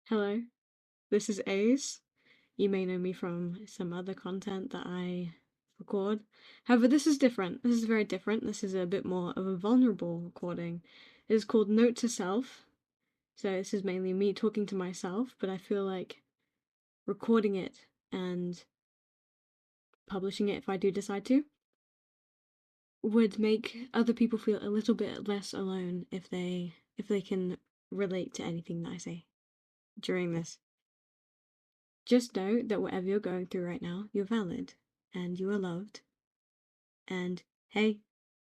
Hello, this is Ace. You may know me from some other content that I record. However, this is different. This is very different. This is a bit more of a vulnerable recording. It is called Note to Self. So, this is mainly me talking to myself, but I feel like recording it and publishing it, if I do decide to, would make other people feel a little bit less alone if they can relate to anything that I say during this. Just know that whatever you're going through right now, you're valid and you are loved. And hey,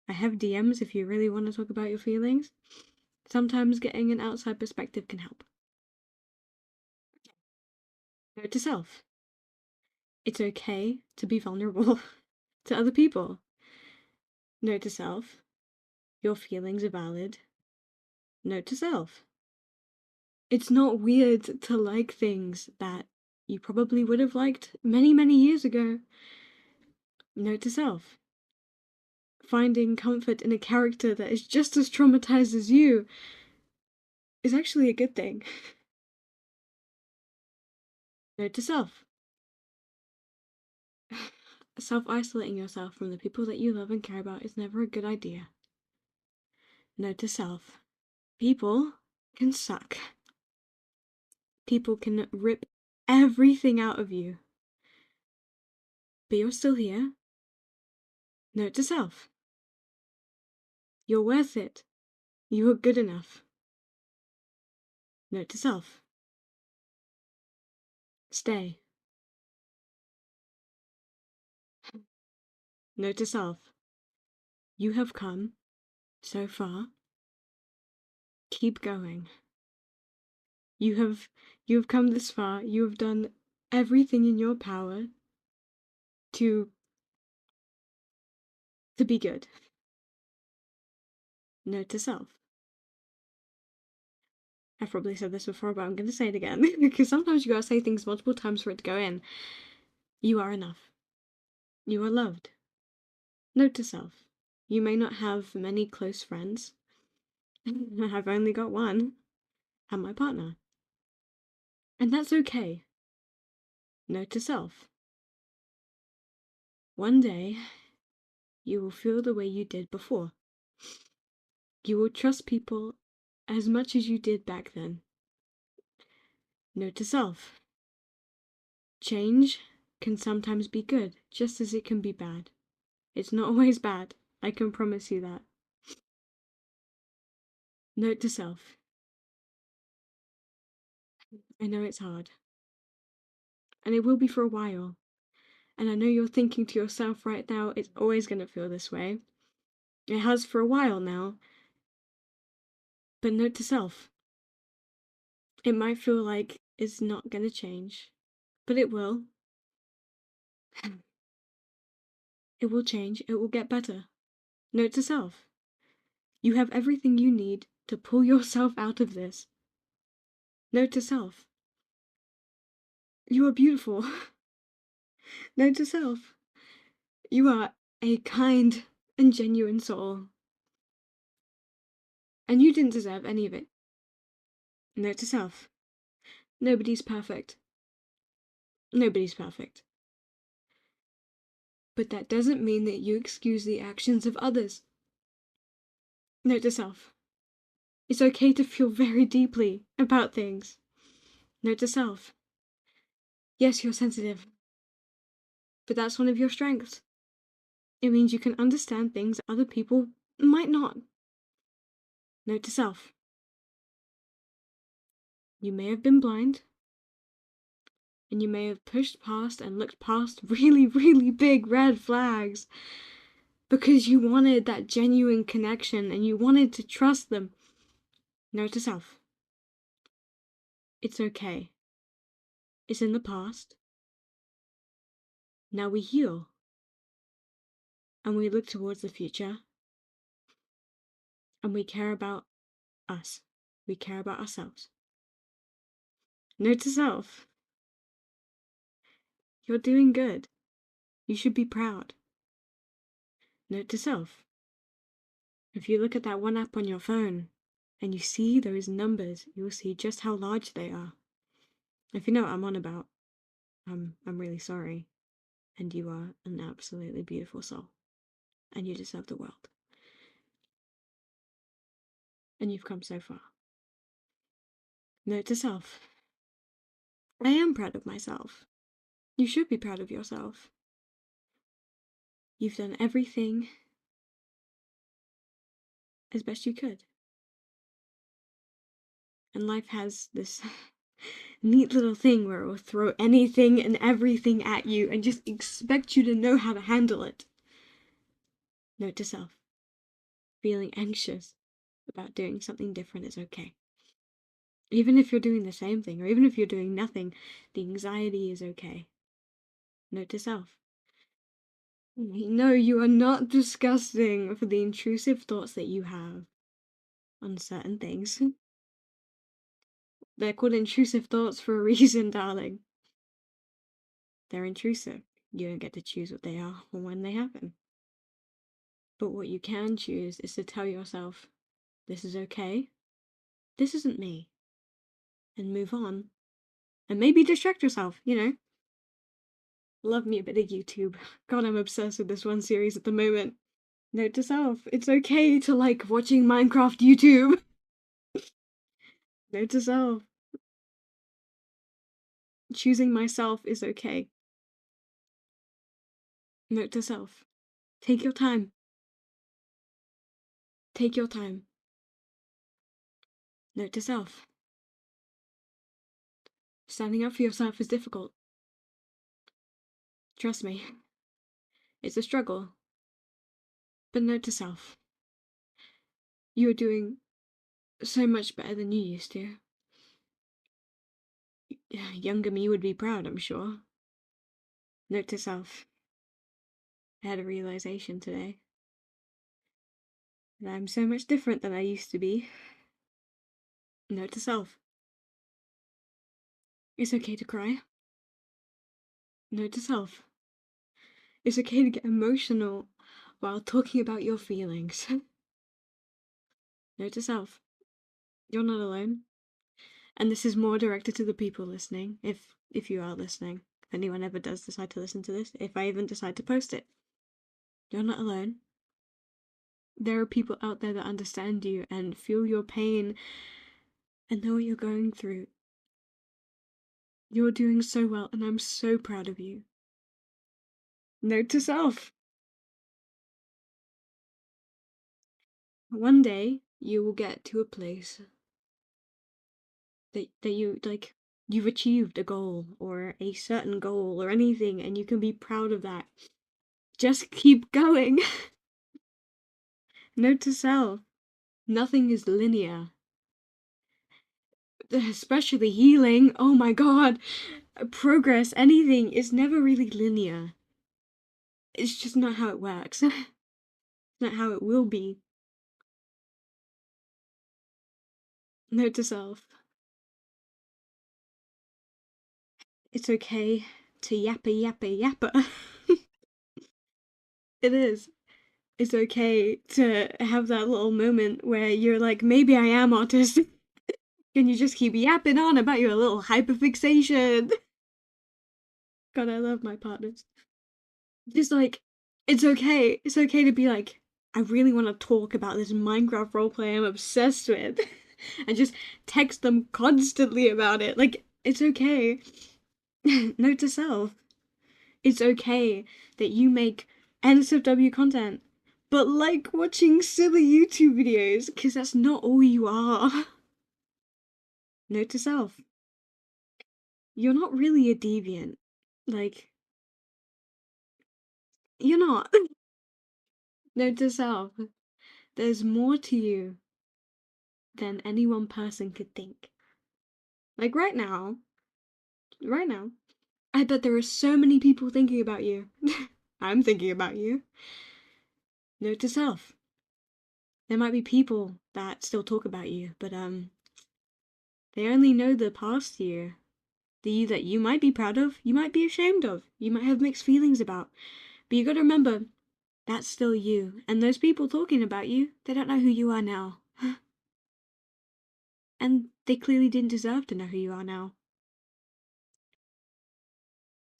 I have DMs if you really want to talk about your feelings. Sometimes getting an outside perspective can help. Note to self, it's okay to be vulnerable to other people. Note to self, your feelings are valid. Note to self, it's not weird to like things that you probably would have liked many, many years ago. Note to self, finding comfort in a character that is just as traumatized as you is actually a good thing. Note to self. Self-isolating yourself from the people that you love and care about is never a good idea. Note to self. People can suck. People can rip everything out of you. But you're still here. Note to self. You're worth it. You are good enough. Note to self. Stay. Note to self. You have come so far. Keep going. You have come this far. You have done everything in your power to be good. Note to self. I've probably said this before, but I'm going to say it again because sometimes you gotta say things multiple times for it to go in. You are enough. You are loved. Note to self. You may not have many close friends. I've only got one, and my partner. And that's okay. Note to self. One day, you will feel the way you did before. You will trust people as much as you did back then. Note to self. Change can sometimes be good, just as it can be bad. It's not always bad, I can promise you that. Note to self. I know it's hard. And it will be for a while. And I know you're thinking to yourself right now, it's always going to feel this way. It has for a while now. But note to self. It might feel like it's not going to change. But it will. It will change. It will get better. Note to self. You have everything you need to pull yourself out of this. Note to self. You are beautiful. Note to self. You are a kind and genuine soul. And you didn't deserve any of it. Note to self. Nobody's perfect. Nobody's perfect. But that doesn't mean that you excuse the actions of others. Note to self. It's okay to feel very deeply about things. Note to self. Yes, you're sensitive. But that's one of your strengths. It means you can understand things other people might not. Note to self. You may have been blind, and you may have pushed past and looked past really, really big red flags because you wanted that genuine connection and you wanted to trust them. Note to self. It's okay. It's in the past. Now we heal. And we look towards the future. And we care about us. We care about ourselves. Note to self. You're doing good. You should be proud. Note to self. If you look at that one app on your phone and you see those numbers, you'll see just how large they are. If you know what I'm on about, I'm really sorry. And you are an absolutely beautiful soul. And you deserve the world. And you've come so far. Note to self. I am proud of myself. You should be proud of yourself. You've done everything as best you could. And life has this neat little thing where it will throw anything and everything at you and just expect you to know how to handle it. Note to self. Feeling anxious about doing something different is okay. Even if you're doing the same thing, or even if you're doing nothing, the anxiety is okay. Note to self. No, you are not disgusting for the intrusive thoughts that you have on certain things. They're called intrusive thoughts for a reason, darling. They're intrusive. You don't get to choose what they are or when they happen. But what you can choose is to tell yourself, this is okay, this isn't me, and move on. And maybe distract yourself, you know. Love me a bit of YouTube. God, I'm obsessed with this one series at the moment. Note to self, it's okay to like watching Minecraft YouTube. Note to self, choosing myself is okay. Note to self, take your time. Take your time. Note to self, standing up for yourself is difficult. Trust me, it's a struggle. But note to self, you are doing so much better than you used to. Younger me would be proud, I'm sure. Note to self, I had a realization today that I'm so much different than I used to be. Note to self, it's okay to cry. Note to self, it's okay to get emotional while talking about your feelings. Note to self, you're not alone. And this is more directed to the people listening, if you are listening. If anyone ever does decide to listen to this, if I even decide to post it. You're not alone. There are people out there that understand you and feel your pain and know what you're going through. You're doing so well, and I'm so proud of you. Note to self. One day, you will get to a place that you, like, you've achieved a goal, or a certain goal, or anything, and you can be proud of that. Just keep going. Note to self. Nothing is linear. Especially healing. Oh my god. Progress, anything is never really linear. It's just not how it works. It's not how it will be. Note to self. It's okay to yappa. It is. It's okay to have that little moment where you're like, maybe I am autistic. And you just keep yapping on about your little hyperfixation. God, I love my partners. Just like, it's okay. It's okay to be like, I really want to talk about this Minecraft roleplay I'm obsessed with. And just text them constantly about it. Like, it's okay. Note to self. It's okay that you make NSFW content, but like watching silly YouTube videos, because that's not all you are. Note to self. You're not really a deviant. Like, you're not. Note to self. There's more to you than any one person could think. Like right now, I bet there are so many people thinking about you. I'm thinking about you. Note to self. There might be people that still talk about you, but they only know the past you. The you that you might be proud of, you might be ashamed of, you might have mixed feelings about. But you gotta remember, that's still you. And those people talking about you, they don't know who you are now. And they clearly didn't deserve to know who you are now.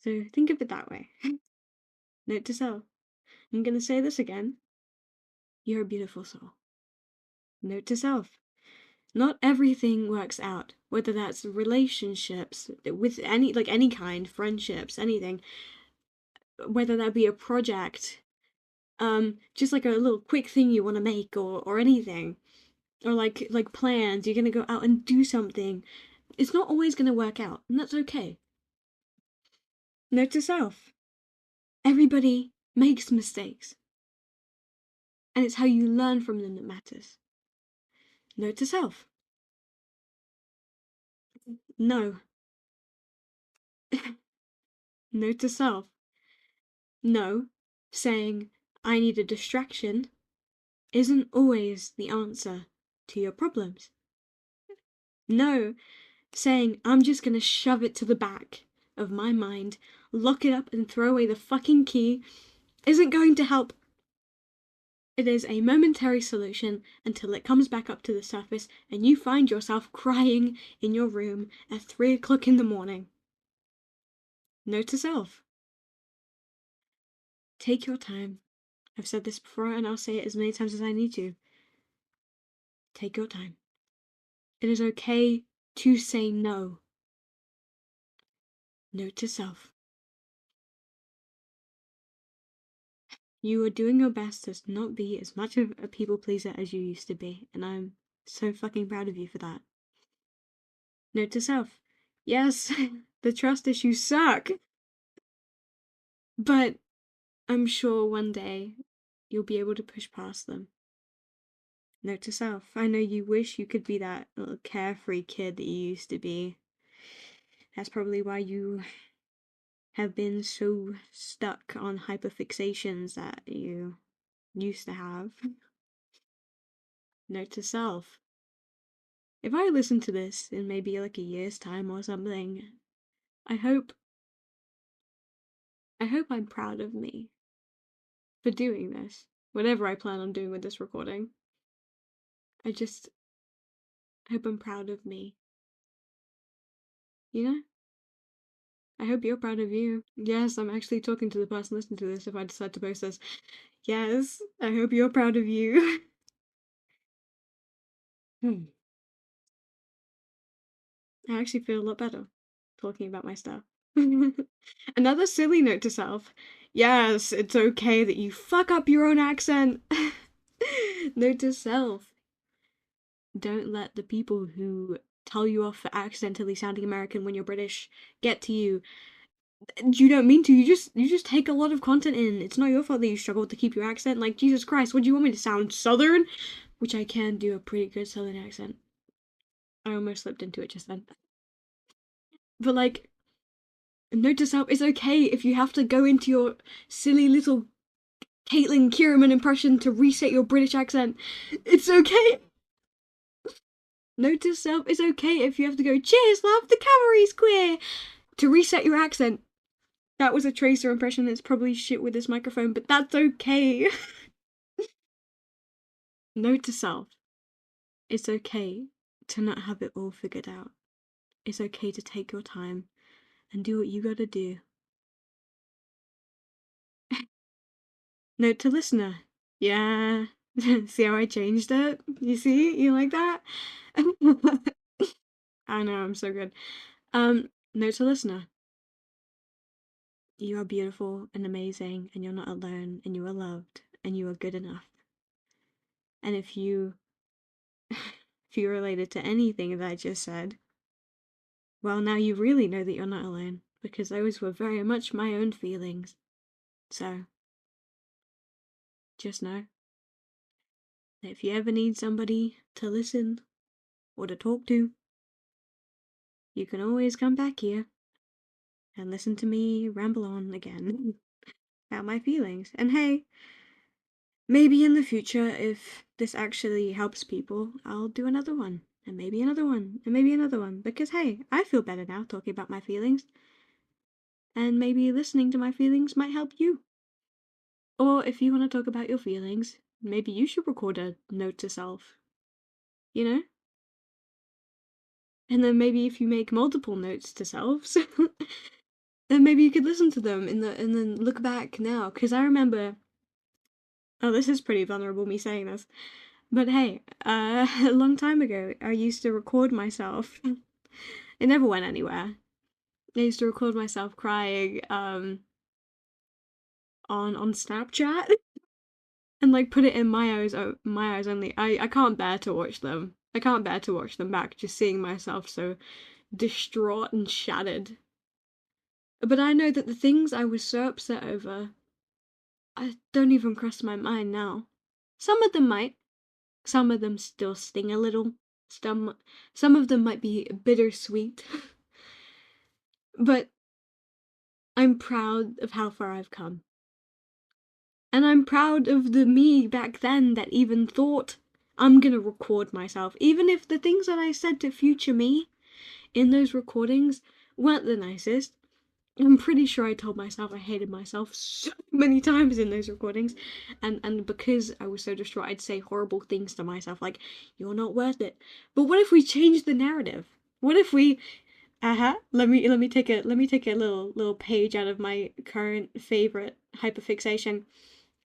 So think of it that way. Note to self. I'm gonna say this again. You're a beautiful soul. Note to self. Not everything works out, whether that's relationships with any kind, friendships, anything, whether that be a project, just like a little quick thing you want to make or anything, or like plans, you're gonna go out and do something. It's not always gonna work out, and that's okay. Note to self. Everybody makes mistakes, and it's how you learn from them that matters. Note to self. No. Note to self. No. Saying, I need a distraction isn't always the answer to your problems. No. Saying, I'm just gonna shove it to the back of my mind, lock it up and throw away the fucking key isn't going to help. It is a momentary solution until it comes back up to the surface and you find yourself crying in your room at 3 o'clock in the morning. Note to self. Take your time. I've said this before and I'll say it as many times as I need to. Take your time. It is okay to say no. Note to self. You are doing your best to not be as much of a people pleaser as you used to be, and I'm so fucking proud of you for that. Note to self. Yes, the trust issues suck. But I'm sure one day you'll be able to push past them. Note to self. I know you wish you could be that little carefree kid that you used to be. That's probably why you have been so stuck on hyperfixations that you used to have. Note to self. If I listen to this in maybe like a year's time or something, I hope I'm proud of me for doing this. Whatever I plan on doing with this recording. I just hope I'm proud of me. You know? I hope you're proud of you. Yes, I'm actually talking to the person listening to this if I decide to post this. Yes, I hope you're proud of you. I actually feel a lot better talking about my stuff. Another silly note to self. Yes, it's okay that you fuck up your own accent. Note to self. Don't let the people who tell you off for accidentally sounding American when you're British get to you. You don't mean to. You just take a lot of content in. It's not your fault that you struggle to keep your accent. Like, Jesus Christ, what do you want me to sound Southern? Which I can do a pretty good Southern accent. I almost slipped into it just then. But like, note to self, it's okay if you have to go into your silly little Caitlin Kierman impression to reset your British accent. It's okay. Note to self, it's okay if you have to go, cheers, love, the cavalry's queer, to reset your accent. That was a Tracer impression. It's probably shit with this microphone, but that's okay. Note to self. It's okay to not have it all figured out. It's okay to take your time and do what you gotta do. Note to listener. Yeah. See how I changed it? You see? You like that? I know, I'm so good. Note to listener. You are beautiful and amazing, and you're not alone, and you are loved, and you are good enough. And if you related to anything that I just said, well, now you really know that you're not alone, because those were very much my own feelings. So, just know that if you ever need somebody to listen or to talk to, you can always come back here and listen to me ramble on again about my feelings. And hey, maybe in the future, if this actually helps people, I'll do another one, and maybe another one, and maybe another one, because hey, I feel better now talking about my feelings, and maybe listening to my feelings might help you. Or if you want to talk about your feelings, maybe you should record a note to self, you know? And then maybe if you make multiple notes to selves, then maybe you could listen to them and then look back now. Because I remember, oh, this is pretty vulnerable, me saying this. But hey, a long time ago, I used to record myself. It never went anywhere. I used to record myself crying on Snapchat and like put it in my eyes only. I can't bear to watch them. I can't bear to watch them back, just seeing myself so distraught and shattered. But I know that the things I was so upset over, I don't even cross my mind now. Some of them might. Some of them still sting a little. Some of them might be bittersweet. But I'm proud of how far I've come. And I'm proud of the me back then that even thought, I'm gonna record myself. Even if the things that I said to future me in those recordings weren't the nicest. I'm pretty sure I told myself I hated myself so many times in those recordings. And because I was so distraught, I'd say horrible things to myself like, you're not worth it. But what if we change the narrative? What if we let me take a little page out of my current favorite hyperfixation.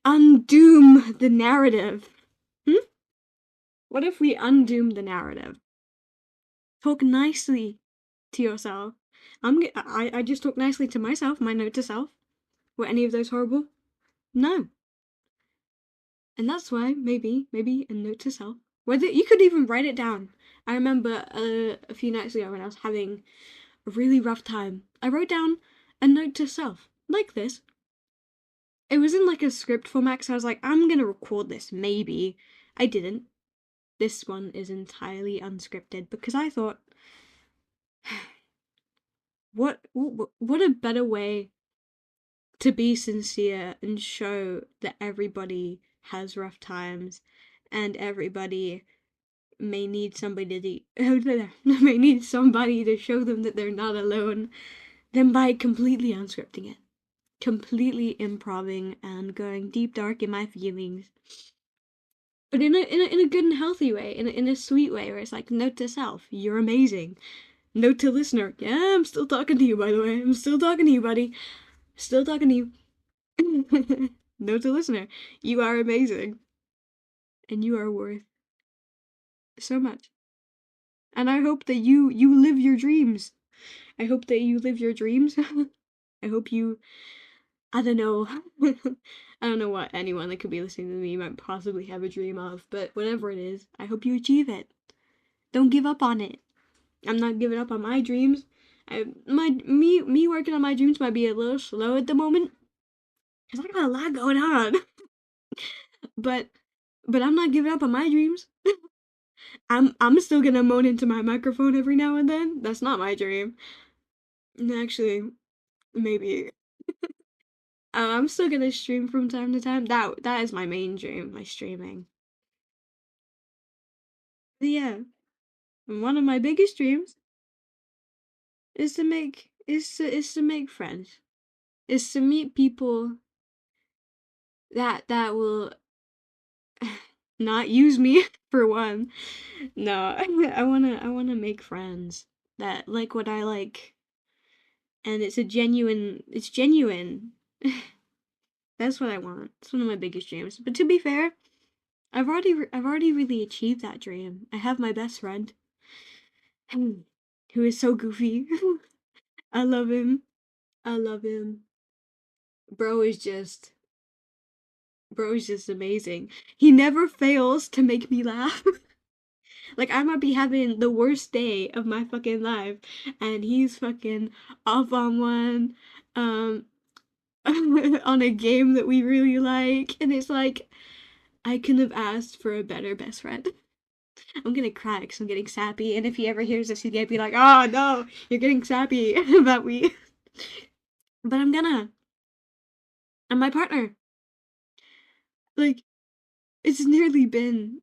Undoom the narrative. What if we undoom the narrative? Talk nicely to yourself. I just talk nicely to myself, my note to self. Were any of those horrible? No. And that's why maybe a note to self. Whether you could even write it down. I remember a few nights ago when I was having a really rough time. I wrote down a note to self like this. It was in like a script format, so I was like, I'm gonna record this. Maybe I didn't. This one is entirely unscripted because I thought, what a better way to be sincere and show that everybody has rough times and everybody may need somebody to may need somebody to show them that they're not alone than by completely unscripting it, completely improving and going deep dark in my feelings, but in a good and healthy way, in a sweet way where it's like, note to self, you're amazing. Note to listener, yeah, I'm still talking to you, by the way. I'm still talking to you, buddy. Still talking to you. Note to listener, you are amazing. And you are worth so much. And I hope that you live your dreams. I hope that you live your dreams. I hope you, I don't know. I don't know what anyone that could be listening to me might possibly have a dream of, but whatever it is, I hope you achieve it. Don't give up on it. I'm not giving up on my dreams. Me working on my dreams might be a little slow at the moment because I got a lot going on. but I'm not giving up on my dreams. I'm still gonna moan into my microphone every now and then. That's not my dream. Actually, maybe. I'm still gonna stream from time to time. That is my main dream. My streaming. But yeah, one of my biggest dreams is to make friends. Is to meet people that will not use me for one. No, I wanna make friends that like what I like, and it's genuine. That's what I want. It's one of my biggest dreams. But to be fair, I've already really achieved that dream. I have my best friend, who is so goofy. I love him. I love him. Bro is just Bro is just amazing. He never fails to make me laugh. Like, I might be having the worst day of my fucking life, and he's fucking off on one, um, on a game that we really like, and it's like, I couldn't have asked for a better best friend. I'm gonna cry because I'm getting sappy, and if he ever hears this, he's gonna be like, oh no, you're getting sappy about me. But I'm gonna. And my partner. Like, it's nearly been,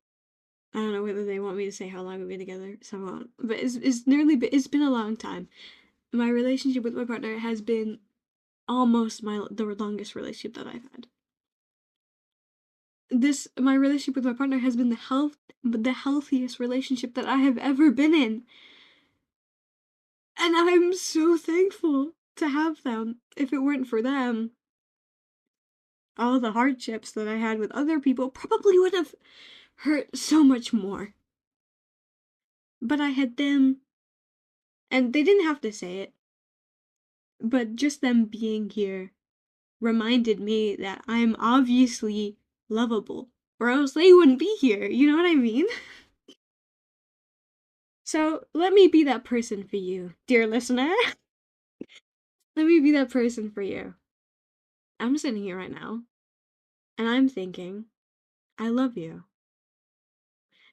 I don't know whether they want me to say how long we've been together, so I won't. But it's been a long time. My relationship with my partner has been almost the longest relationship that I've had. My relationship with my partner has been the healthiest relationship that I have ever been in. And I'm so thankful. to have them. If it weren't for them, all the hardships that I had with other people probably would have hurt so much more. But I had them, and they didn't have to say it, but just them being here reminded me that I'm obviously lovable, or else they wouldn't be here, you know what I mean? So let me be that person for you, dear listener. Let me be that person for you. I'm sitting here right now, and I'm thinking, I love you.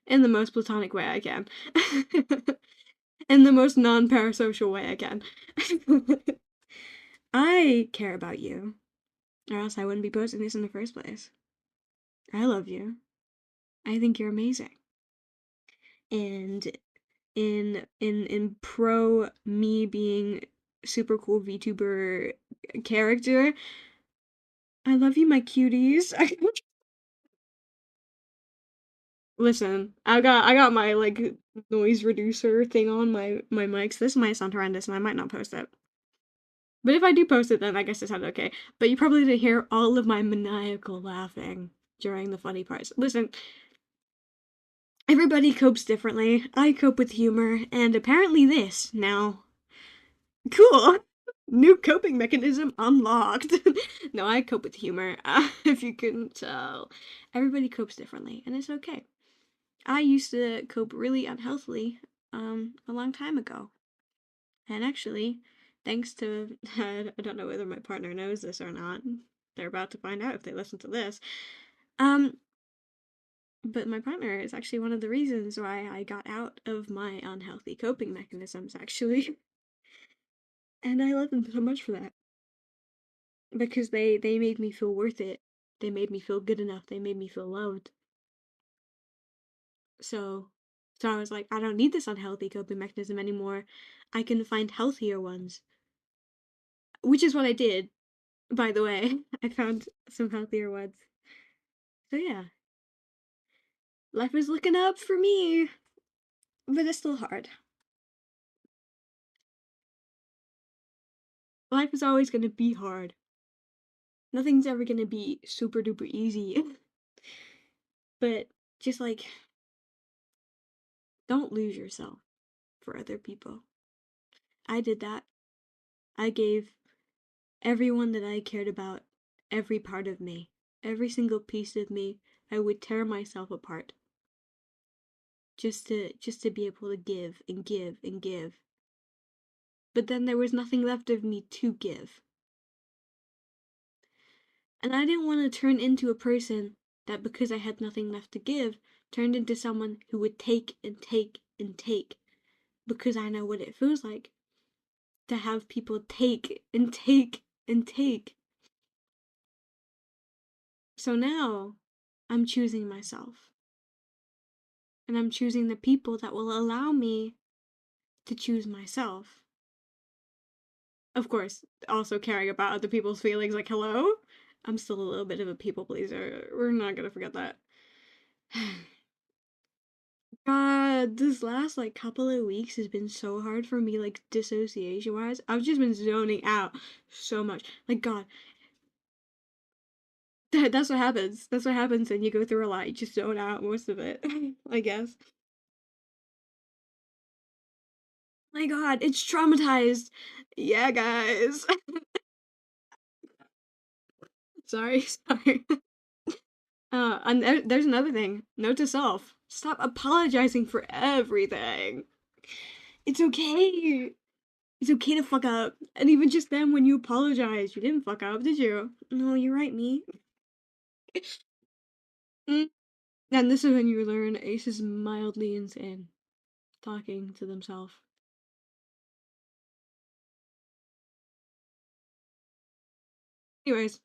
In the most platonic way I can. In the most non parasocial way I can. I care about you, or else I wouldn't be posting this in the first place. I love you. I think you're amazing. And in pro me being super cool VTuber character, I love you, my cuties. Listen, I got my like noise reducer thing on my mics. This might sound horrendous and I might not post it. But if I do post it, then I guess it sounded okay. But you probably didn't hear all of my maniacal laughing during the funny parts. Listen, everybody copes differently. I cope with humor, and apparently this now. Cool! New coping mechanism unlocked. No, I cope with humor, if you couldn't tell. Everybody copes differently, and it's okay. I used to cope really unhealthily, a long time ago. And actually, thanks to, I don't know whether my partner knows this or not. They're about to find out if they listen to this. Um, but my partner is actually one of the reasons why I got out of my unhealthy coping mechanisms, actually. And I love them so much for that. Because they made me feel worth it. They made me feel good enough. They made me feel loved. So, so I was like, I don't need this unhealthy coping mechanism anymore. I can find healthier ones. Which is what I did, by the way. I found some healthier ones. So yeah, life is looking up for me, but it's still hard. Life is always gonna be hard. Nothing's ever gonna be super duper easy. But just like, don't lose yourself for other people. I did that. I gave everyone that I cared about every part of me, every single piece of me. I would tear myself apart just to be able to give and give and give. But then there was nothing left of me to give. And I didn't want to turn into a person that, because I had nothing left to give, turned into someone who would take and take and take, because I know what it feels like to have people take and take and take. So now I'm choosing myself. And I'm choosing the people that will allow me to choose myself. Of course, also caring about other people's feelings, like, hello? I'm still a little bit of a people pleaser. We're not gonna forget that. God, this last like couple of weeks has been so hard for me, like dissociation wise. I've just been zoning out so much. Like, God, that's what happens. That's what happens when you go through a lot. You just zone out most of it, I guess. My God, it's traumatized. Yeah, guys. Sorry, sorry. And there's another thing. Note to self: stop apologizing for everything. It's okay. It's okay to fuck up. And even just then, when you apologize, you didn't fuck up, did you? No, you're right, me. Mm. And this is when you learn Ace is mildly insane, talking to themselves. Anyways,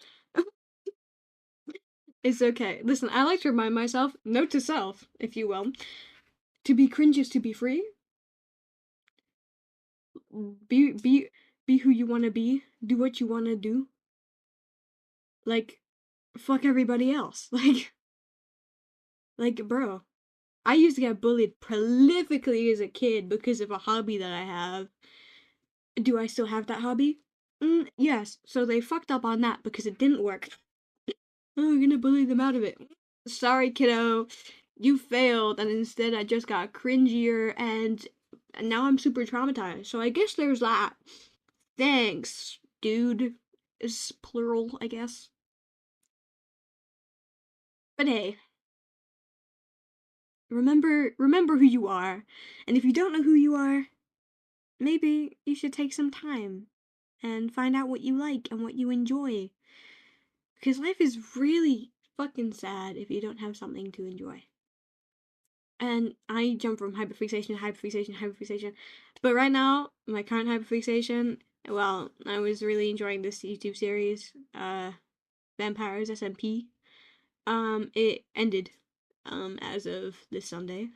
it's okay. Listen, I like to remind myself, note to self, if you will, to be cringe is to be free. Be be be who you want to be. Do what you want to do. Like, fuck everybody else. Like, bro. I used to get bullied prolifically as a kid because of a hobby that I have. Do I still have that hobby? Yes, so they fucked up on that because it didn't work. Oh, we're gonna bully them out of it. Sorry, kiddo. You failed, and instead I just got cringier, and now I'm super traumatized. So I guess there's that. Thanks, dude. Is plural, I guess. But hey, remember who you are. And if you don't know who you are, maybe you should take some time and find out what you like and what you enjoy. Because life is really fucking sad if you don't have something to enjoy. And I jump from hyperfixation to hyperfixation, hyperfixation. But right now, my current hyperfixation, well, I was really enjoying this YouTube series, Vampires SMP. It ended, as of this Sunday.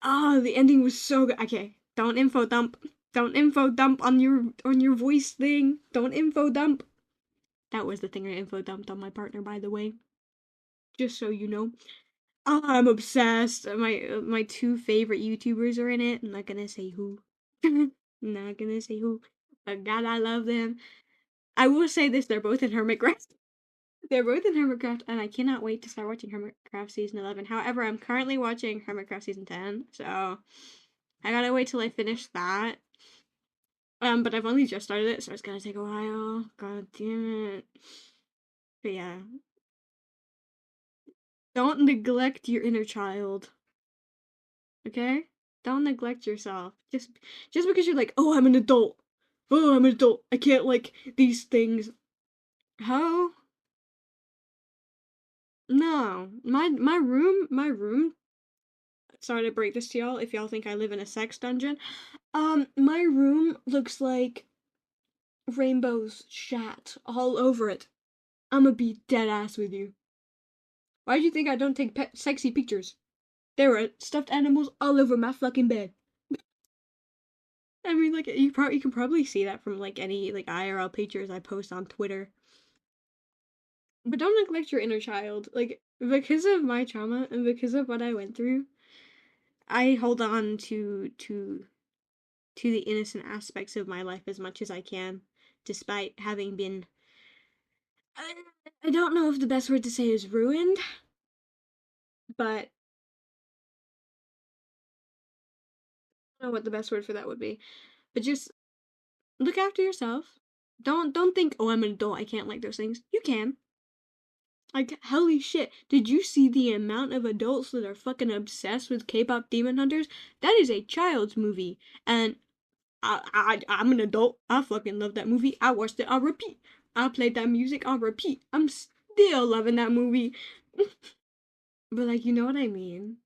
Oh, the ending was so good. Okay, don't info dump. Don't info dump on your voice thing. Don't info dump. That was the thing I info dumped on my partner, by the way. Just so you know. Oh, I'm obsessed. My two favorite YouTubers are in it. I'm not gonna say who. Not gonna say who. But God, I love them. I will say this: they're both in Hermitcraft. They're both in Hermitcraft, and I cannot wait to start watching Hermitcraft season 11. However, I'm currently watching Hermitcraft season 10, so I gotta wait till I finish that. But I've only just started it, so it's gonna take a while. God damn it. But yeah, don't neglect your inner child. Okay? Don't neglect yourself. Just because you're like, oh, I'm an adult. Oh, I'm an adult. I can't like these things. How? No. My room. Sorry to break this to y'all if y'all think I live in a sex dungeon. My room looks like rainbows shat all over it. I'ma be dead ass with you. Why do you think I don't take sexy pictures? There are stuffed animals all over my fucking bed. I mean, like you can probably see that from like any like IRL pictures I post on Twitter. But don't neglect your inner child. Like because of my trauma and because of what I went through, I hold on to the innocent aspects of my life as much as I can, despite having been. I, I don't know if the best word to say is ruined, but I don't know what the best word for that would be. But just look after yourself. Don't think, oh, I'm an adult, I can't like those things. You can. Like, holy shit, did you see the amount of adults that are fucking obsessed with K-pop Demon Hunters? That is a child's movie, and I'm an adult. I fucking love that movie. I watched it on repeat. I played that music on repeat. I'm still loving that movie. But like, you know what I mean?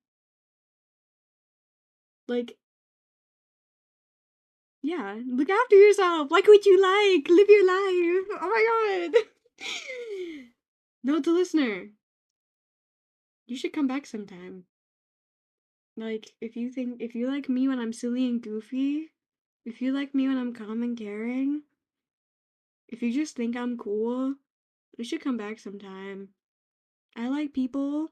Like, yeah, look after yourself. Like what you like. Live your life. Oh my god. Note to listener. You should come back sometime. Like, if you like me when I'm silly and goofy, if you like me when I'm calm and caring, if you just think I'm cool, you should come back sometime. I like people.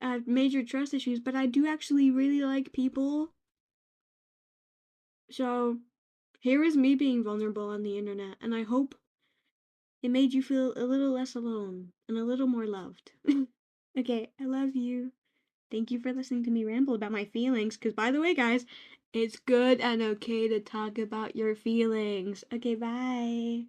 I have major trust issues, but I do actually really like people. So, here is me being vulnerable on the internet, and I hope it made you feel a little less alone and a little more loved. Okay, I love you. Thank you for listening to me ramble about my feelings. Because, by the way, guys, it's good and okay to talk about your feelings. Okay, bye.